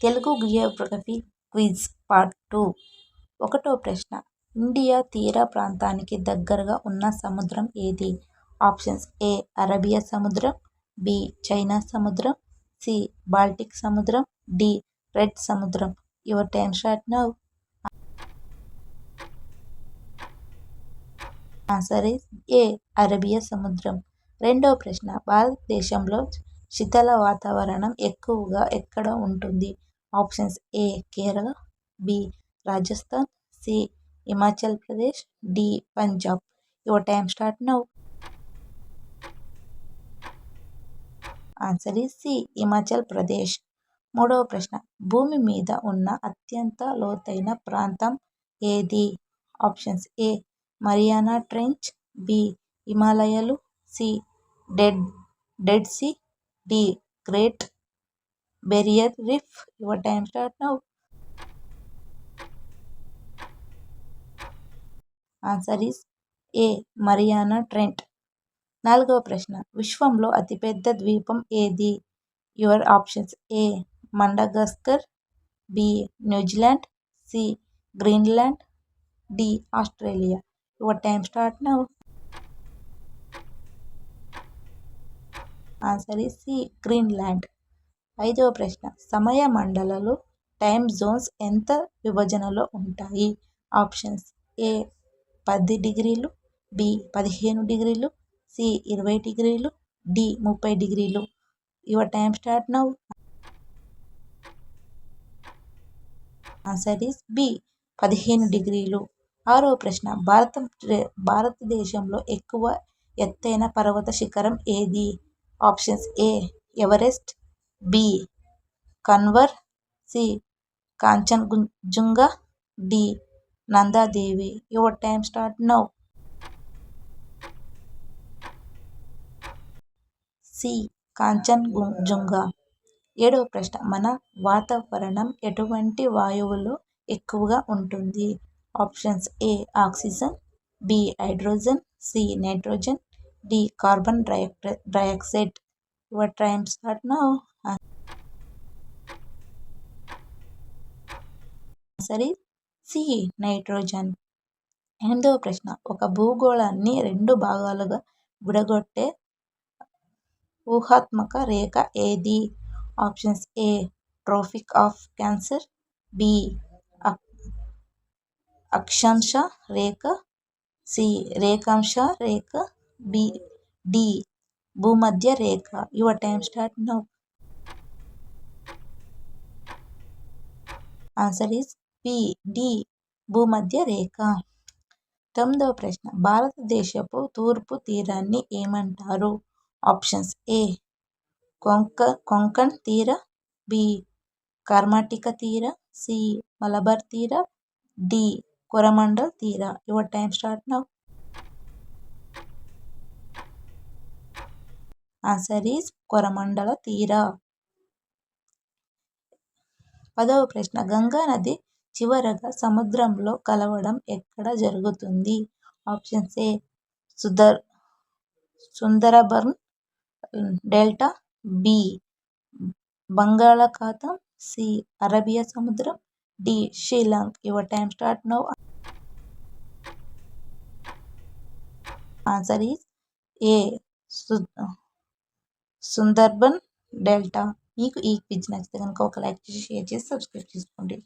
Telugu Geography quiz part 2. 1వ ప్రశ్న. India తీర ప్రాంతానికి దగ్గరగా ఉన్న సముద్రం ఏది? Options A. అరేబియా సముద్రం, బి. చైనా సముద్రం, సి. బాల్టిక్ సముద్రం, డి. రెడ్ సముద్రం. Your time start now. Answer is A. Arabia సముద్రం. 2వ ప్రశ్న. భారతదేశంలో శీతల వాతావరణం ఎక్కువగా ఎక్కడ ఉంటుంది? Options A. Kerala, B. Rajasthan, C. Himachal Pradesh, D. Punjab. Your time start now. Answer is C. Himachal Pradesh. 3వ ప్రశ్న. భూమి మీద ఉన్న అత్యంత లోతైన ప్రాంతం ఏది? Options A. Mariana trench, B. హిమాలయాలు, C. Dead Sea, D. Great barrier reef. Your time start now. Answer is A. Mariana trench. 4వ ప్రశ్న. విశ్వంలో అతిపెద్ద ద్వీపం ఏది? Your options A. Madagascar, B. New Zealand, C. Greenland, D. Australia. Your time start now. Answer is C. Greenland. 5వ ప్రశ్న. సమయ మండలాలు టైమ్ జోన్స్ ఎంత విభజనలో ఉంటాయి? Options A. 10 డిగ్రీలు, బి. 15 డిగ్రీలు, సి. 20 డిగ్రీలు, డి. 30 డిగ్రీలు. Your time start now. Answer is B. 15 డిగ్రీలు. 6వ ప్రశ్న. భారతదేశంలో ఎక్కువ ఎత్తైన పర్వత శిఖరం ఏది? Options A. Everest, B. కన్వర్, C. Kanchenjunga, D. Nanda Devi. Your time start now. C. Kanchenjunga. 7వ ప్రశ్న. మన వాతావరణం ఎటువంటి వాయువులు ఎక్కువగా ఉంటుంది? Options A. Oxygen, B. Hydrogen, C. Nitrogen, D. Carbon dioxide. Your time start now. Answer is C. Nitrogen. 8వ ప్రశ్న. ఒక భూగోళాన్ని 2 భాగాలుగా విడగొట్టే ఊహాత్మక రేఖ ఏది? Options A. Tropic of cancer, B. అక్షాంశ రేఖ, సి. రేఖాంశ రేఖ, డి. భూమధ్య రేఖ. Your time start now. Answer is B. D. భూమధ్య రేఖ. 9వ ప్రశ్న. భారతదేశపు తూర్పు తీరాన్ని ఏమంటారు? Options A. కొంకణ్ తీర, బి. కర్ణాటక తీర, సి. మలబార్ తీర, డి. కోరమండల్ తీర. Your time start now. Answer is Coromandel తీర. 10వ ప్రశ్న. గంగా నది చివరగా సముద్రంలో కలవడం ఎక్కడ జరుగుతుంది? Options A. Sundarban delta, B. బంగాళాఖాతం, సి. అరేబియా సముద్రం, D. Shillong. Your time start now. Answer is A. Sundarban delta. మీకు ఈ క్విజ్ నచ్చితే కనుక ఒక లైక్ చేసి, షేర్ చేసి, సబ్స్క్రైబ్ చేసుకోండి.